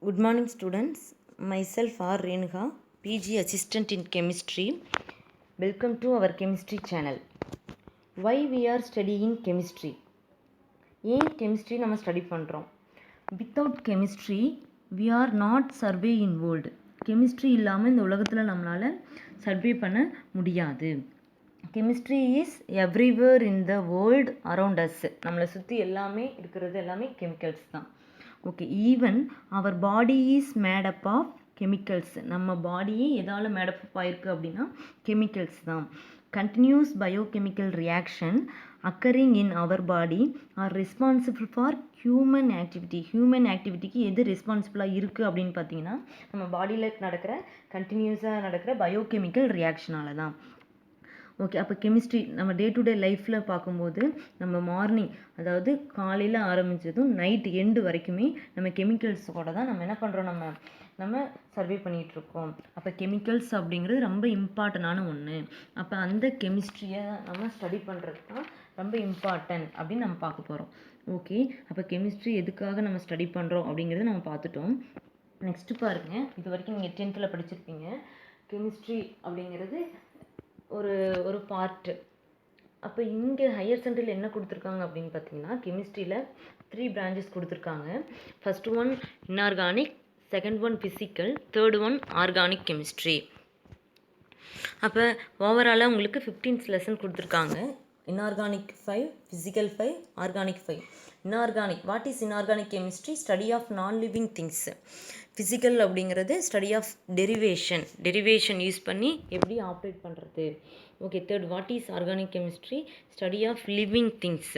Good morning, students. Myself R. Renuka, PG Assistant in Chemistry. Welcome to our Chemistry channel. Why we are studying chemistry? ஏன் chemistry நம்ம study பண்ணுறோம்? Without chemistry, we are not survey in world. chemistry இல்லாமல் இந்த உலகத்தில் நம்மளால் survey பண்ண முடியாது. chemistry is everywhere in the world around us. நம்மளை சுற்றி எல்லாமே இருக்கிறது எல்லாமே கெமிக்கல்ஸ் தான். Okay, even our body is made up of chemicals. நம்ம பாடியே எதால் மேடப் ஆயிருக்கு அப்படின்னா கெமிக்கல்ஸ் தான். Continuous biochemical reaction occurring in our body are responsible for human activity. Human ஆக்டிவிட்டிக்கு எது ரெஸ்பான்சிபிளாக இருக்குது அப்படின்னு பார்த்தீங்கன்னா நம்ம பாடியில் நடக்கிற கண்டினியூஸாக நடக்கிற பயோகெமிக்கல் ரியாக்ஷனால தான். ஓகே, அப்போ கெமிஸ்ட்ரி நம்ம டே டு டே லைஃப்பில் பார்க்கும்போது நம்ம மார்னிங், அதாவது காலையில் ஆரம்பித்ததும் நைட் எண்டு வரைக்குமே நம்ம கெமிக்கல்ஸோட தான் நம்ம என்ன பண்ணுறோம், நம்ம சர்வே பண்ணிகிட்ருக்கோம். அப்போ கெமிக்கல்ஸ் அப்படிங்கிறது ரொம்ப இம்பார்ட்டண்டான ஒன்று. அப்போ அந்த கெமிஸ்ட்ரியை நம்ம ஸ்டடி பண்ணுறது தான் ரொம்ப இம்பார்ட்டன்ட் அப்படின்னு நம்ம பார்க்க போகிறோம். ஓகே, அப்போ கெமிஸ்ட்ரி எதுக்காக நம்ம ஸ்டடி பண்ணுறோம் அப்படிங்கிறத நம்ம பார்த்துட்டோம். நெக்ஸ்ட்டு பாருங்கள், இது வரைக்கும் நீங்கள் 10th படிச்சிருப்பீங்க. கெமிஸ்ட்ரி அப்படிங்கிறது ஒரு பார்ட்டு. அப்போ இங்கே ஹையர் செகண்டரியில் என்ன கொடுத்துருக்காங்க அப்படின்னு பார்த்தீங்கன்னா கெமிஸ்ட்ரியில் 3 branches கொடுத்துருக்காங்க. First one inorganic, second one physical, third one organic chemistry. அப்போ ஓவராலாக உங்களுக்கு 15 லெசன் கொடுத்துருக்காங்க. Inorganic 5, physical 5, organic 5. Inorganic, what is inorganic chemistry? Study of non living things. Physical அப்படிங்கிறது ஸ்டடி ஆஃப் டெரிவேஷன் யூஸ் பண்ணி எப்படி ஆப்ரேட் பண்ணுறது. Okay, third what is organic chemistry? Study of living things.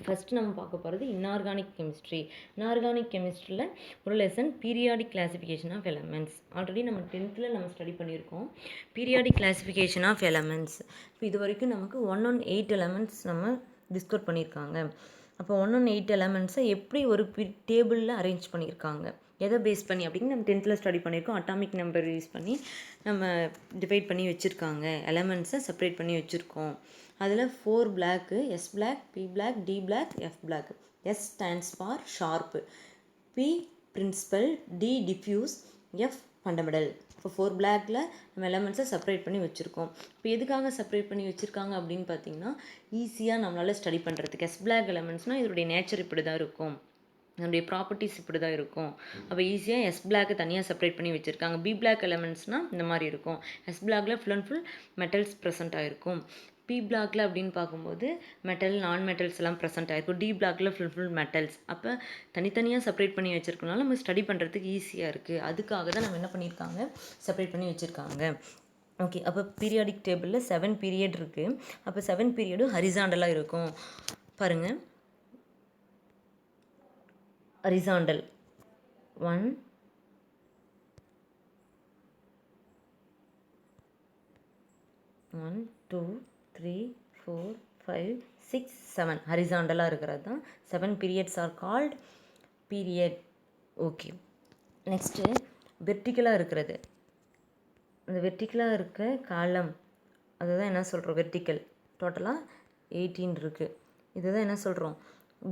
First நம்ம பார்க்க போகிறது inorganic chemistry. Inorganic கெமிஸ்ட்ரியில் ஒரு lesson periodic classification of elements. Already நம்ம 10th நம்ம ஸ்டடி பண்ணியிருக்கோம் பீரியாடிக் கிளாசிஃபிகேஷன் ஆஃப் எலமெண்ட்ஸ். இப்போ இது வரைக்கும் நமக்கு 1-8 எலமெண்ட்ஸ் நம்ம டிஸ்கஸ் பண்ணியிருக்காங்க. அப்போ 1-8 எலமெண்ட்ஸை எப்படி ஒரு டேபிளில் அரேஞ்ச் பண்ணியிருக்காங்க, எதை பேஸ் பண்ணி அப்படின்னு நம்ம 10th ஸ்டடி பண்ணியிருக்கோம். அட்டாமிக் நம்பர் யூஸ் பண்ணி நம்ம டிவைட் பண்ணி வச்சுருக்காங்க, எலமெண்ட்ஸை செப்பரேட் பண்ணி வச்சுருக்கோம். அதில் 4 block, S block, P block, D block, F block. S stands for sharp, P principal, D diffuse, F fundamental. இப்போ 4 பிளாக்கில் நம்ம எலமெண்ட்ஸை செப்பரேட் பண்ணி வச்சுருக்கோம். இப்போ எதுக்காக செப்பரேட் பண்ணி வச்சுருக்காங்க அப்படின்னு பார்த்தீங்கன்னா ஈஸியாக நம்மளால் ஸ்டடி பண்ணுறதுக்கு. எஸ் பிளாக் எலமெண்ட்ஸ்னால் இதோடைய நேச்சர் இப்படி தான் இருக்கும், அதனுடைய ப்ராப்பர்ட்டிஸ் இப்படி தான் இருக்கும். அப்போ ஈஸியாக எஸ் பிளாக்கு தனியாக செப்பரேட் பண்ணி வச்சுருக்காங்க. பி பிளாக் எலமெண்ட்ஸ்னால் இந்த மாதிரி இருக்கும். எஸ் பிளாக்ல full and full metals present ஆகிருக்கும். பி பிளாக்ல அப்படின்னு பார்க்கும்போது மெட்டல், நான் மெட்டல்ஸ் எல்லாம் ப்ரெசென்ட் ஆகிருக்கும். டி பிளாக்ல ஃபுல் மெட்டல்ஸ். அப்போ தனித்தனியாக செப்பரேட் பண்ணி வச்சுருக்கனால நம்ம ஸ்டடி பண்ணுறதுக்கு ஈஸியாக இருக்குது. அதுக்காக தான் நம்ம என்ன பண்ணியிருக்காங்க, செப்பரேட் பண்ணி வச்சுருக்காங்க. ஓகே, அப்போ பீரியாடிக் டேபிளில் 7 பீரியட் இருக்குது. அப்போ 7 பீரியடும் ஹரிசாண்டலாக இருக்கும். பாருங்கள், ஹரிசாண்டல் 1, 2, 3, 4, 5, 6, 7 ஹரிசாண்டலாக இருக்கிறது தான் 7 periods are called period. Okay, next வெர்டிக்கலாக இருக்கிறது. அந்த வெர்டிக்கலாக இருக்க காலம் அதுதான் என்ன சொல்கிறோம், வெர்டிக்கல். டோட்டலாக 18 இருக்குது. இதுதான் என்ன சொல்கிறோம்,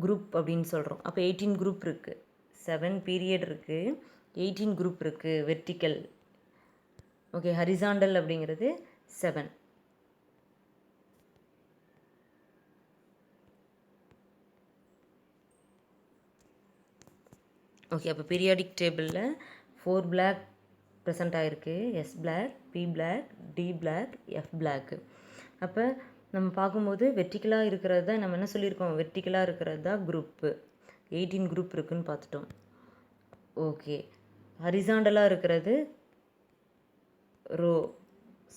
குரூப் அப்படின்னு சொல்கிறோம். அப்போ 18 குரூப் இருக்குது. 7 பீரியட் இருக்குது, 18 குரூப் இருக்குது வெர்டிக்கல். ஓகே, ஹரிசாண்டல் அப்படிங்கிறது 7. ஓகே, அப்போ பீரியாடிக் டேபிளில் 4 பிளாக் ப்ரெசென்ட் ஆகிருக்கு. S block, P block, D block, F block. அப்போ நம்ம பார்க்கும்போது வெர்டிக்கலாக இருக்கிறது தான் நம்ம என்ன சொல்லியிருக்கோம், வெர்டிக்கலாக இருக்கிறது தான் குரூப்பு. 18 குரூப் இருக்குதுன்னு பார்த்துட்டோம். ஓகே, ஹரிசாண்டலாக இருக்கிறது ரோ,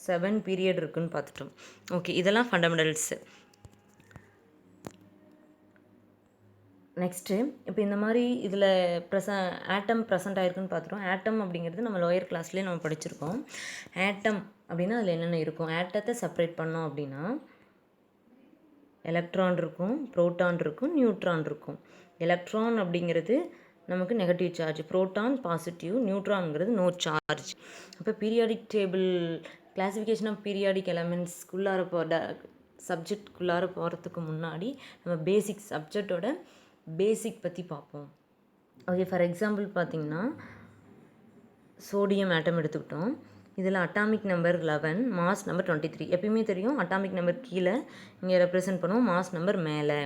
7 பீரியட் இருக்குதுன்னு பார்த்துட்டோம். ஓகே, இதெல்லாம் ஃபண்டமெண்டல்ஸு. நெக்ஸ்ட்டு இப்போ இந்த மாதிரி இதில் ஆட்டம் ப்ரெசென்ட் ஆகிருக்குன்னு பார்த்துட்டோம். ஆட்டம் அப்படிங்கிறது நம்ம லோயர் கிளாஸ்லேயே நம்ம படிச்சிருக்கோம். ஆட்டம் அப்படின்னா அதில் என்னென்ன இருக்கும், ஆட்டத்தை செப்பரேட் பண்ணோம் அப்படின்னா எலக்ட்ரான் இருக்கும், புரோட்டான் இருக்கும், நியூட்ரான் இருக்கும். எலக்ட்ரான் அப்படிங்கிறது நமக்கு நெகட்டிவ் சார்ஜ், புரோட்டான் பாசிட்டிவ், நியூட்ரான்ங்கிறது நோ சார்ஜ். அப்போ periodic table classification of periodic எலமெண்ட்ஸ்குள்ளார சப்ஜெக்ட்குள்ளார போகிறதுக்கு முன்னாடி நம்ம பேசிக் சப்ஜெக்டோட பேசிக் பற்றி பார்ப்போம். ஓகே, ஃபார் எக்ஸாம்பிள் பார்த்திங்கன்னா சோடியம் ஆட்டம் எடுத்துக்கிட்டோம். இதில் அட்டாமிக் நம்பர் 11, மாஸ் நம்பர் 23. எப்பயுமே தெரியும் அட்டாமிக் நம்பர் கீழே இங்கே ரெப்ரசன்ட் பண்ணுவோம், மாஸ் நம்பர் மேலே.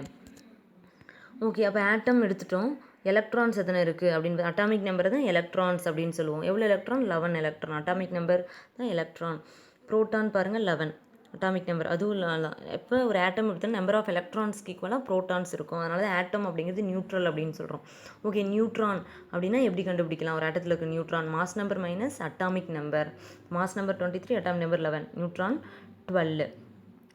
ஓகே, அப்போ ஆட்டம் எடுத்துட்டோம். எலக்ட்ரான்ஸ் எத்தனை இருக்குது அப்படின்னு அட்டாமிக் நம்பர் தான் எலக்ட்ரான்ஸ் அப்படின்னு சொல்லுவோம். எவ்வளோ எலக்ட்ரான்? 11 எலக்ட்ரான். அட்டாமிக் நம்பர் தான் எலக்ட்ரான். ப்ரோட்டான் பாருங்கள் 11 அட்டாமிக் நம்பர். அதுவும் எப்போ ஒரு ஆட்டம் எடுத்தோம் நம்பர் ஆஃப் எலக்ட்ரான்ஸ்க்கு ஈக்குவலாக ப்ரோட்டான்ஸ் இருக்கும். அதனால தான் ஆட்டம் அப்படிங்கிறது நியூட்ரல் அப்படின்னு சொல்கிறோம். ஓகே, நியூட்ரான் அப்படின்னா எப்படி கண்டுபிடிக்கலாம்? ஒரு ஆட்டத்தில் இருக்க neutron mass number minus atomic number. Mass number 23, atomic number 11, neutron 12.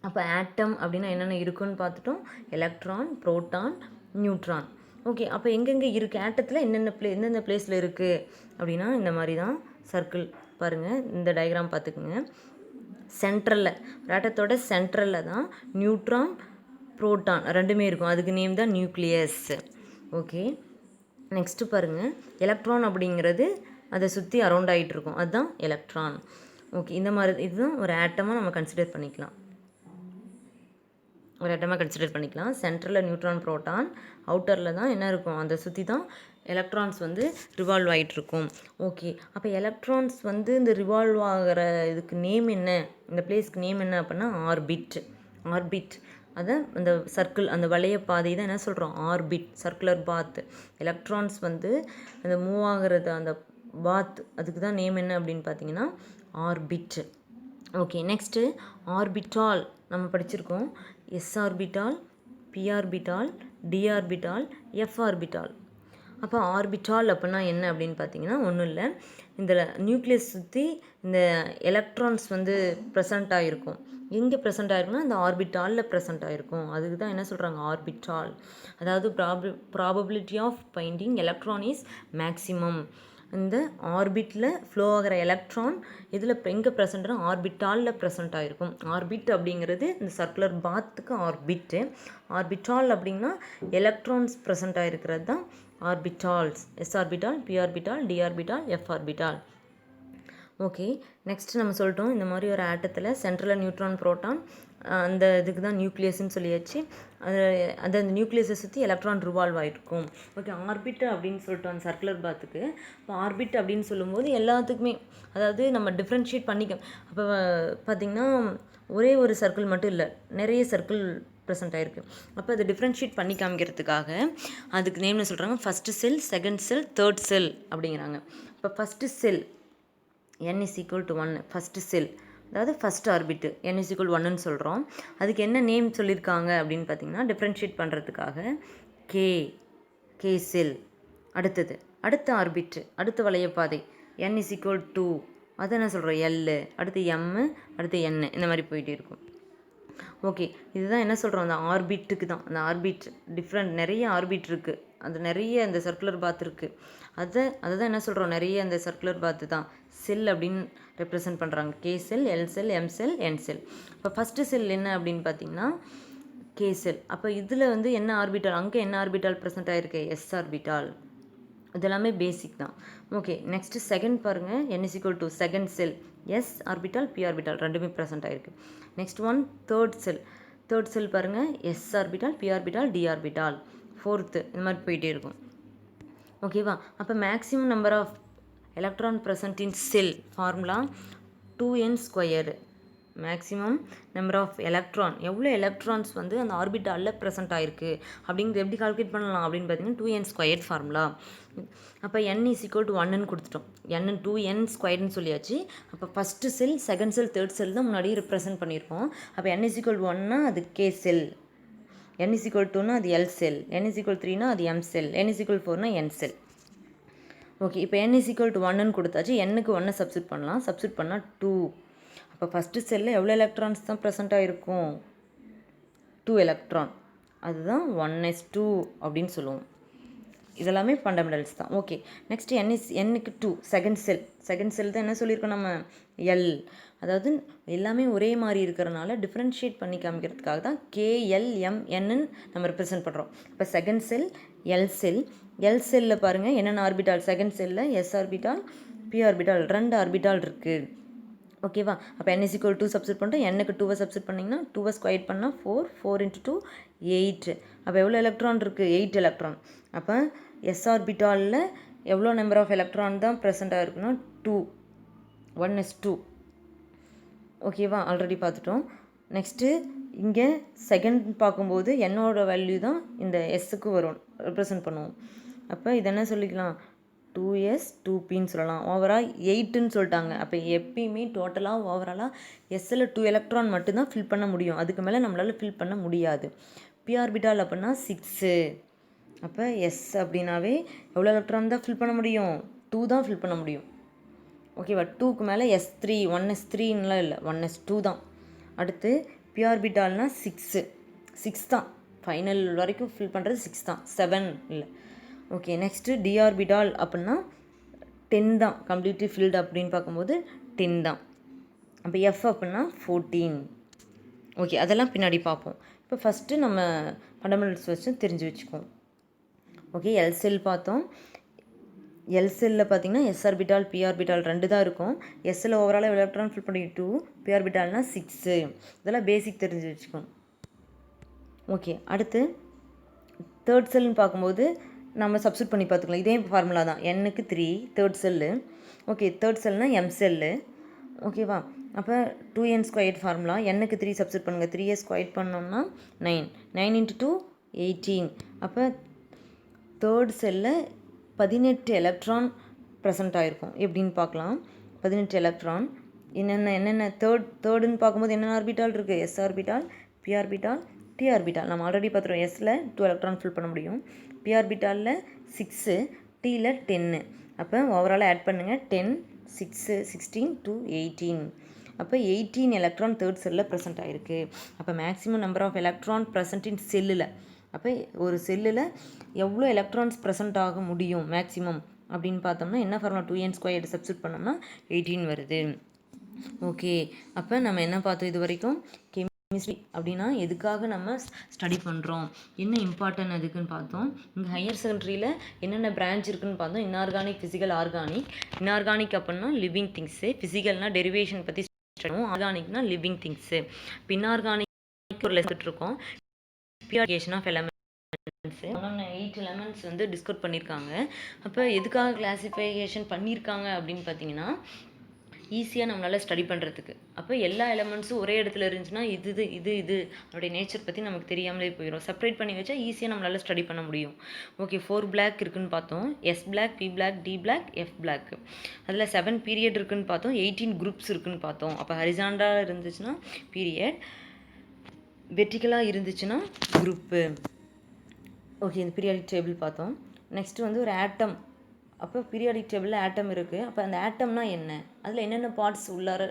அப்போ ஆட்டம் அப்படின்னா என்னென்ன இருக்குன்னு பார்த்துட்டோம். Electron, proton, neutron. ஓகே, அப்போ எங்கெங்கே இருக்குது ஆட்டத்தில் எந்தெந்த பிளேஸில் இருக்குது அப்படின்னா இந்த மாதிரி தான் சர்க்கிள் பாருங்கள். இந்த டயக்ராம் பார்த்துக்குங்க. சென்ட்ரலில் ஆட்டத்தோட சென்ட்ரலில் தான் நியூட்ரான், ப்ரோட்டான் ரெண்டுமே இருக்கும். அதுக்கு நேம் தான் நியூக்ளியஸ். ஓகே, நெக்ஸ்ட்டு பாருங்கள். எலக்ட்ரான் அப்படிங்கிறது அதை சுற்றி அரௌண்ட் ஆகிட்டு இருக்கும், அதுதான் எலக்ட்ரான். ஓகே, இந்த மாதிரி இதுதான் ஒரு ஆட்டமாக நம்ம கன்சிடர் பண்ணிக்கலாம். சென்ட்ரலில் நியூட்ரான், ப்ரோட்டான், அவுட்டரில் தான் என்ன இருக்கும்? அதை சுற்றி தான் எலக்ட்ரான்ஸ் வந்து ரிவால்வ் ஆகிட்டுருக்கும். ஓகே, அப்போ எலக்ட்ரான்ஸ் வந்து இந்த ரிவால்வ் ஆகிற இதுக்கு நேம் என்ன? இந்த பிளேஸ்க்கு நேம் என்ன அப்படின்னா ஆர்பிட். அதை அந்த சர்க்கிள், அந்த வளைய பாதை தான் என்ன சொல்கிறோம்? ஆர்பிட், சர்க்குலர் பாத். எலக்ட்ரான்ஸ் வந்து அந்த மூவ் ஆகிறது அந்த பாத், அதுக்கு தான் நேம் என்ன அப்படின்னு பார்த்தீங்கன்னா ஆர்பிட். ஓகே, நெக்ஸ்ட்டு ஆர்பிட்டால் நம்ம படிச்சிருக்கோம். S orbital, P orbital, D orbital, F orbital. அப்போ ஆர்பிட்டால் அப்படின்னா என்ன அப்படின்னு பார்த்தீங்கன்னா ஒன்றும் இல்லை, இந்த நியூக்ளியஸ் சுற்றி இந்த எலக்ட்ரான்ஸ் வந்து ப்ரெசண்ட் ஆகிருக்கும். எங்கே ப்ரெசண்ட் ஆகிருக்குன்னா இந்த ஆர்பிட்டாலில் ப்ரெசண்ட் ஆகிருக்கும். அதுக்கு தான் என்ன சொல்கிறாங்க? ஆர்பிட்டால். அதாவது probability of finding electron is maximum. இந்த ஆர்பிட்டில் ஃப்ளோ ஆகிற எலக்ட்ரான் இதில் எங்கே ப்ரெசென்ட்னா ஆர்பிட்டாலில் ப்ரெசென்ட் ஆகிருக்கும். ஆர்பிட் அப்படிங்கிறது இந்த சர்க்குலர் பாத்துக்கு ஆர்பிட்டு. ஆர்பிட்டால் அப்படின்னா எலக்ட்ரான்ஸ் ப்ரெசென்ட் ஆகிருக்கிறது தான் orbitals. S orbital, P orbital, D orbital, F orbital. Okay, next நம்ம சொல்லிட்டோம் இந்த மாதிரி ஒரு ஆட்டத்தில் சென்ட்ரலில் நியூட்ரான், ப்ரோட்டான், அந்த இதுக்கு தான் நியூக்ளியஸ்ன்னு சொல்லியாச்சு. அந்த நியூக்ளியஸை சுற்றி எலக்ட்ரான் ரிவால்வ் ஆகிருக்கும். ஓகே, ஆர்பிட் அப்படின்னு சொல்லிட்டு அந்த சர்க்குலர் பாத்துக்கு. இப்போ ஆர்பிட் அப்படின்னு சொல்லும்போது எல்லாத்துக்குமே அதாவது நம்ம டிஃப்ரென்ஷியேட் பண்ணிக்க. அப்போ பார்த்திங்கன்னா ஒரே ஒரு சர்க்கிள் மட்டும் இல்லை, நிறைய சர்க்கிள் ப்ரெசென்ட் ஆகிருக்கு. அப்போ அதை டிஃப்ரென்ஷியேட் பண்ணி காமிக்கிறதுக்காக அதுக்கு நேம்னு சொல்கிறாங்க first shell, second shell, third shell அப்படிங்கிறாங்க. இப்போ first shell n is equal to 1, first shell அதாவது first orbit n is equal to 1ன்னு சொல்கிறோம். அதுக்கு என்ன நேம் சொல்லியிருக்காங்க அப்படின்னு பார்த்தீங்கன்னா டிஃப்ரென்ஷியேட் பண்ணுறதுக்காக கே செல். அடுத்த ஆர்பிட்டு, அடுத்த வளையப்பாதை n is equal to அதை என்ன சொல்கிறோம்? எல். அடுத்து m, அடுத்து n, இந்த மாதிரி போயிட்டே இருக்கும். ஓகே, இதுதான் என்ன சொல்கிறோம்? அந்த ஆர்பிட்டுக்கு தான். அந்த ஆர்பிட் நிறைய ஆர்பிட் இருக்குது, அது நிறைய அந்த சர்க்குலர் பாத் இருக்குது. அதை தான் என்ன சொல்கிறோம்? நிறைய அந்த சர்க்குலர் பாத்து தான் செல் அப்படின்னு ரெப்ரசன்ட் பண்ணுறாங்க. கே செல், எல் செல், எம் செல், என் செல். இப்போ ஃபஸ்ட்டு செல் என்ன அப்படின்னு பார்த்தீங்கன்னா கே செல். அப்போ இதில் வந்து என்ன ஆர்பிட்டால்? அங்கே என்ன ஆர்பிட்டால் ப்ரெசென்ட் ஆகிருக்கு? S orbital. இதெல்லாமே பேசிக் தான். ஓகே, நெக்ஸ்ட்டு செகண்ட் பாருங்கள். n is equal to second shell, S orbital, P orbital ரெண்டுமே ப்ரெசென்ட் ஆகிருக்கு. நெக்ஸ்ட் ஒன் தேர்ட் செல் பாருங்கள். S orbital, P orbital, D orbital, fourth, இந்த மாதிரி போயிட்டே இருக்கும். ஓகேவா? அப்போ maximum number of electron present in shell formula 2n². Maximum number of electron, எவ்வளோ எலக்ட்ரான்ஸ் வந்து அந்த ஆர்பிட்டாலில் ப்ரெசென்ட் ஆகிருக்கு அப்படிங்கிறது எப்படி கால்குலேட் பண்ணலாம் அப்படின்னு பார்த்தீங்கன்னா 2n² ஃபார்முலா. அப்போ n is equal to 1ன்னு கொடுத்துட்டோம். 2n² சொல்லியாச்சு. அப்போ first shell, second shell, third செல் தான் முன்னாடியே ரெப்ரசென்ட் பண்ணியிருக்கோம். அப்போ n is equal to 1னா அது K shell, n is equal to 2னா அது L shell, n is equal to 3னா அது M shell, n is equal to 4னா என் செல். ஓகே, இப்போ n is equal to 1ன்னு கொடுத்தாச்சு. n-க்கு 1 சப்ஸ்டியூட் பண்ணலாம். சப்ஸ்டியூட் பண்ணால் 2. அப்போ ஃபஸ்ட்டு செல்லில் எவ்வளோ எலக்ட்ரான்ஸ் தான் ப்ரெசென்ட் ஆகிருக்கும்? 2 எலக்ட்ரான். அதுதான் 1s2 அப்படின்னு சொல்லுவோம். இதெல்லாமே ஃபண்டமெண்டல்ஸ் தான். ஓகே, நெக்ஸ்ட் n-க்கு 2 செகண்ட் செல் தான் என்ன சொல்லியிருக்கோம் நம்ம? எல். அதாவது எல்லாமே ஒரே மாதிரி இருக்கிறனால டிஃப்ரென்ஷியேட் பண்ணி காமிக்கிறதுக்காக தான் KLMNன்னு நம்ம ரெப்ரசென்ட் பண்ணுறோம். இப்போ செகண்ட் செல், எல் செல்லில் பாருங்கள் என்னென்ன ஆர்பிட்டால்? செகண்ட் செல்லில் S orbital, P orbital, 2 orbital இருக்குது. ஓகேவா? அப்போ n is equal to 2 substitute பண்ணிட்டு n-க்கு 2 சப்ஸ்டியூட் பண்ணிங்கன்னா 2 ஸ்கொயர் பண்ணால் 4 into 2 8. அப்போ எவ்வளோ எலக்ட்ரான் இருக்குது? 8 எலக்ட்ரான். அப்போ எஸ் ஆர்பிட்டாலில் எவ்வளோ நம்பர் ஆஃப் எலக்ட்ரான் தான் ப்ரெசென்ட் ஆகிருக்குன்னா 2, 1s2. ஓகேவா, ஆல்ரெடி பார்த்துட்டோம். நெக்ஸ்ட்டு இங்கே செகண்ட் பார்க்கும்போது என்னோட வேல்யூ தான் இந்த எஸ்ஸுக்கு வரும், ரெப்ரசன்ட் பண்ணுவோம். அப்போ இது என்ன சொல்லிக்கலாம், 2s 2pன்னு சொல்லலாம். ஓவரால் 8ன்னு சொல்லிட்டாங்க. அப்போ எப்பயுமே டோட்டலாக ஓவராலாக எஸ்ஸில் 2 எலக்ட்ரான் மட்டும்தான் ஃபில் பண்ண முடியும், அதுக்கு மேலே நம்மளால் ஃபில் பண்ண முடியாது. பி ஆர்பிட்டால் அப்படின்னா 6. அப்போ எஸ் அப்படின்னாவே எவ்வளோ எலக்ட்ரான் தான் ஃபில் பண்ண முடியும், 2 தான் ஃபில் பண்ண முடியும். ஓகேவா, 2க்கு மேலே S3 1s3ன்னுலாம் இல்லை, 1s2 தான். அடுத்து பி ஆர்பிட்டால்னா 6 தான், ஃபைனல் வரைக்கும் ஃபில் பண்ணுறது 6 தான், 7 இல்லை. ஓகே, நெக்ஸ்ட்டு டி ஆர்பிட்டால் அப்படின்னா 10 தான், கம்ப்ளீட்லி ஃபில்டு அப்படின்னு பார்க்கும்போது 10 தான். அப்போ எஃப் அப்படின்னா 14. ஓகே, அதெல்லாம் பின்னாடி பார்ப்போம். இப்போ ஃபஸ்ட்டு நம்ம ஃபண்டமெண்டல்ஸ் வச்சு தெரிஞ்சு வச்சுக்குவோம். ஓகே, எல் செல் பார்த்தோம். எல் செல்லில் பார்த்தீங்கன்னா எஸ் ஆர்பிட்டால் பி ஆர்பிட்டால் 2 தான் இருக்கும். எஸ்ஸில் ஓவராலாக எலக்ட்ரான் ஃபில் பண்ணி 2, பி ஆர்பிட்டால்னா 6. இதெல்லாம் பேசிக் தெரிஞ்சு வச்சுக்கோம். ஓகே, அடுத்து தேர்ட் செல்னு பார்க்கும்போது நம்ம சப்ஸ்டிட் பண்ணி பார்த்துக்கலாம். இதே ஃபார்முலா தான், எண்ணுக்கு 3 தேர்ட் செல்லு. ஓகே, தேர்ட் செல்னால் எம் செல்லு. ஓகேவா, அப்போ 2n² ஃபார்முலா, எண்ணுக்கு 3 சப்ஸ்டிட் பண்ணுங்கள். 3s² பண்ணோம்னா 9, 9 × 2 18. அப்போ தேர்ட் செல்லில் 18 எலக்ட்ரான் ப்ரெசென்ட் ஆகிருக்கும். எப்படின்னு பார்க்கலாம். 18 எலக்ட்ரான் என்னென்ன தேர்டுன்னு பார்க்கும்போது என்னென்ன ஆர்பிட்டால் இருக்குது, S orbital, P orbital, D orbital. நம்ம ஆல்ரெடி பார்த்துருவோம், எஸ்ஸில் 2 எலக்ட்ரான் ஃபில் பண்ண முடியும், பி ஆர்பிட்டாலில் 6, டியில் 10. அப்போ ஓவராலாக ஆட் பண்ணுங்கள், 10 6 16 2 18. அப்போ 18 எலக்ட்ரான் தேர்ட் செல்லில் ப்ரெசென்ட் ஆகிருக்கு. அப்போ maximum number of electron present in செல்லில், அப்போ ஒரு செல்லில் எவ்வளோ எலக்ட்ரான்ஸ் ப்ரெசென்ட் ஆக முடியும் மேக்ஸிமம் அப்படின்னு பார்த்தோம்னா என்ன ஃபார்முலா, 2n² சப்ஸ்டிட் பண்ணோம்னா 18 வருது. ஓகே, அப்போ நம்ம என்ன பார்த்தோம் இது வரைக்கும், கெமிஸ்ட்ரி அப்படின்னா எதுக்காக நம்ம ஸ்டடி பண்ணுறோம், என்ன இம்பார்ட்டன்ட் அதுக்குன்னு பார்த்தோம். இங்கே ஹையர் செகண்டரியில் என்னென்ன பிரான்ச் இருக்குதுன்னு பார்த்தோம். Inorganic, physical, organic. இன்ஆர்கானிக் அப்படின்னா லிவிங் திங்ஸு, ஃபிசிக்கல்னால் டெரிவேஷன் பற்றி ஸ்டடி, ஆர்கானிக்னா லிவிங் திங்ஸு. இப்போ இன்ஆர்கானிக் ஒரு லெசன் இருக்கோம், பியூரிஃபிகேஷன் ஆஃப் எலமெண்ட்ஸு. 8 எலமெண்ட்ஸ் வந்து டிஸ்கஸ் பண்ணியிருக்காங்க. அப்போ எதுக்காக கிளாசிஃபிகேஷன் பண்ணியிருக்காங்க அப்படின்னு பார்த்தீங்கன்னா ஈஸியாக நம்மளால் ஸ்டடி பண்ணுறதுக்கு. அப்போ எல்லா எலமெண்ட்ஸும் ஒரே இடத்துல இருந்துச்சுன்னா இது அப்படி நேச்சர் பற்றி நமக்கு தெரியாமலே போயிடும். செப்பரேட் பண்ணி வச்சா ஈஸியாக நம்மளால் ஸ்டடி பண்ண முடியும். ஓகே, 4 பிளாக் இருக்குதுன்னு பார்த்தோம், S block, P block, D block, F block. அதில் 7 பீரியட் இருக்குதுன்னு பார்த்தோம், 18 குரூப்ஸ் இருக்குதுன்னு பார்த்தோம். அப்போ ஹரிசாண்டலாக இருந்துச்சுன்னா பீரியட், வெர்டிக்கலாக இருந்துச்சுன்னா குரூப்பு. ஓகே, இந்த பீரியாடிக் டேபிள் பார்த்தோம். நெக்ஸ்ட்டு வந்து ஒரு ஆட்டம். அப்போ பீரியாடிக் டேபிளில் ஆட்டம் இருக்குது. அப்போ அந்த ஆட்டம்னா என்ன, அதில் என்னென்ன பார்ட்ஸ் உள்ளார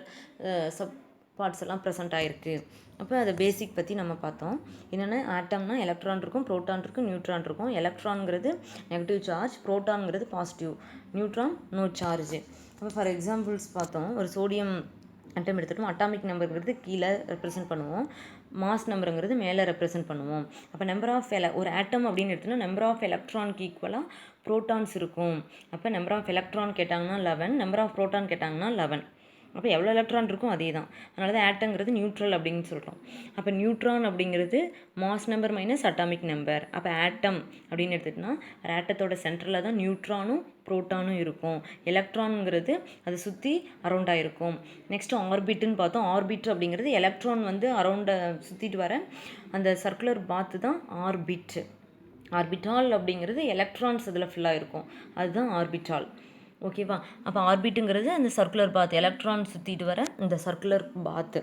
சப் பார்ட்ஸ் எல்லாம் ப்ரெசென்ட் ஆகிருக்கு. அப்போ அதை பேசிக் பற்றி நம்ம பார்த்தோம். என்னென்ன ஆட்டம்னா எலக்ட்ரான் இருக்கும், ப்ரோட்டான் இருக்கும், நியூட்ரான் இருக்கும். எலக்ட்ரான்ங்கிறது நெகட்டிவ் சார்ஜ், ப்ரோட்டான்ங்கிறது பாசிட்டிவ், நியூட்ரான் நோ சார்ஜ். அப்போ ஃபார் எக்ஸாம்பிள்ஸ் பார்த்தோம், ஒரு சோடியம் அட்டம் எடுத்துட்டோம். அட்டாமிக் நம்பருங்கிறது கீழே ரெப்ரசென்ட் பண்ணுவோம், மாஸ் நம்பருங்கிறது மேலே ரெப்ரசென்ட் பண்ணுவோம். அப்போ நம்பர் ஆஃப் ஒரு ஆட்டம் அப்படின்னு எடுத்தோம்னா நம்பர் ஆஃப் எலக்ட்ரானுக்கு ஈக்குவலாக ப்ரோட்டான்ஸ் இருக்கும். அப்போ நம்பர் ஆஃப் எலக்ட்ரான் கேட்டாங்கன்னா 11, நம்பர் ஆஃப் ப்ரோட்டான் கேட்டாங்கன்னா 11. அப்போ எவ்வளோ எலக்ட்ரான் இருக்கும் அதே தான். அதனால தான் ஆட்டங்கிறது நியூட்ரல் அப்படின்னு சொல்கிறோம். அப்போ நியூட்ரான் அப்படிங்கிறது mass number minus atomic number. அப்போ ஆட்டம் அப்படின்னு எடுத்துகிட்டோன்னா ஆட்டத்தோட சென்டரில் தான் நியூட்ரானும் ப்ரோட்டானும் இருக்கும். எலக்ட்ரானுங்கிறது அதை சுற்றி அரௌண்டாக இருக்கும். நெக்ஸ்ட்டு ஆர்பிட்டுன்னு பார்த்தோம். ஆர்பிட் அப்படிங்கிறது எலக்ட்ரான் வந்து அரௌண்டை சுற்றிட்டு வர அந்த சர்க்குலர் பாத்து தான் ஆர்பிட். ஆர்பிட்டால் அப்படிங்கிறது எலக்ட்ரான்ஸ் அதில் ஃபுல்லாக இருக்கும், அதுதான் ஆர்பிட்டால். ஓகேவா, அப்போ ஆர்பிட்டுங்கிறது அந்த சர்க்குலர் பாத், எலக்ட்ரான் சுற்றிட்டு வர இந்த சர்க்குலர் பாத்து.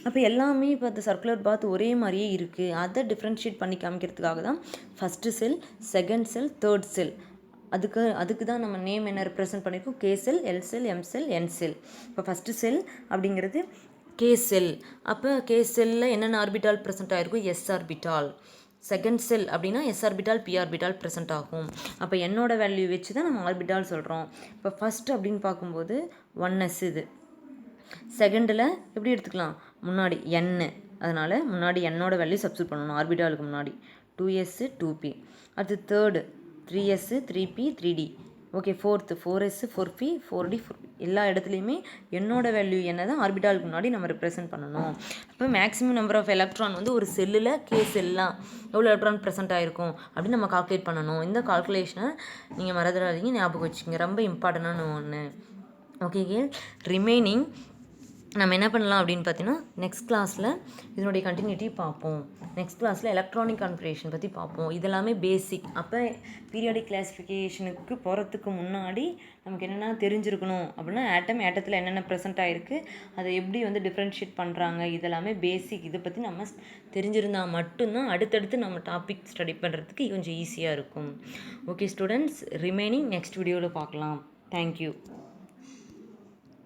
அப்போ எல்லாமே இப்போ அந்த சர்க்குலர் பாத் ஒரே மாதிரியே இருக்குது. அதை டிஃப்ரென்ஷியேட் பண்ணி காமிக்கிறதுக்காக தான் first shell, second shell, third செல். அதுக்கு தான் நம்ம நேம் என்ன ரெப்ரசென்ட் பண்ணியிருக்கோம், கே செல், எல் செல், எம் செல், என் செல். இப்போ ஃபஸ்ட்டு செல் அப்படிங்கிறது கே செல். அப்போ கே செல்லில் என்னென்ன ஆர்பிட்டால் ப்ரெசென்ட் ஆகிருக்கும், எஸ் ஆர்பிட்டால். செகண்ட் செல் அப்படின்னா S orbital, P orbital present ஆகும். அப்போ என்னோட வேல்யூ வச்சு தான் நம்ம ஆர்பிட்டால் சொல்கிறோம். இப்போ ஃபஸ்ட் அப்படின்னு பார்க்கும்போது 1s, இது செகண்டில் எப்படி எடுத்துக்கலாம், முன்னாடி n, அதனால் முன்னாடி என்னோட வேல்யூ சப்ஸ்டிட் பண்ணணும் ஆர்பிட்டாலுக்கு முன்னாடி, 2s 2p. அடுத்து third 3s 3p 3d. Okay, fourth 4s 4p 4d 4p. எல்லா இடத்துலையுமே என்னோட வேல்யூ என்ன தான் ஆர்பிட்டாலுக்கு முன்னாடி நம்ம ரெப்ரசென்ட் பண்ணணும். அப்போ மேக்ஸிமம் நம்பர் ஆஃப் எலக்ட்ரான் வந்து ஒரு செல்லில் செல்லாம் எவ்வளோ எலக்ட்ரான் ப்ரெசென்ட் ஆகிருக்கும் அப்படின்னு நம்ம கால்குலேட் பண்ணணும். இந்த கால்குலேஷனை நீங்கள் மறந்துடாதீங்க, ஞாபகம் வச்சுக்கோங்க, ரொம்ப இம்பார்ட்டண்டான ஒன்று. ஓகே, ரிமைனிங் நம்ம என்ன பண்ணலாம் அப்படின்னு பார்த்தீங்கன்னா நெக்ஸ்ட் கிளாஸில் இதனுடைய கண்டினியூட்டி பார்ப்போம். நெக்ஸ்ட் கிளாஸில் எலக்ட்ரானிக் கான்ஃபிகரேஷன் பற்றி பார்ப்போம். இதெல்லாமே பேசிக். அப்போ பீரியாடிக் கிளாஸிஃபிகேஷனுக்கு போகிறதுக்கு முன்னாடி நமக்கு என்னென்ன தெரிஞ்சிருக்கணும் அப்படின்னா ஆட்டத்தில் என்னென்ன ப்ரெசென்ட் ஆகிருக்கு, அதை எப்படி வந்து டிஃப்ரென்ஷியேட் பண்ணுறாங்க, இதெல்லாமே பேசிக். இதை பற்றி நம்ம தெரிஞ்சிருந்தால் மட்டும்தான் அடுத்தடுத்து நம்ம டாபிக் ஸ்டடி பண்ணுறதுக்கு கொஞ்சம் ஈஸியாக இருக்கும். ஓகே ஸ்டூடெண்ட்ஸ், ரிமைனிங் நெக்ஸ்ட் வீடியோவில் பார்க்கலாம். தேங்க்யூ.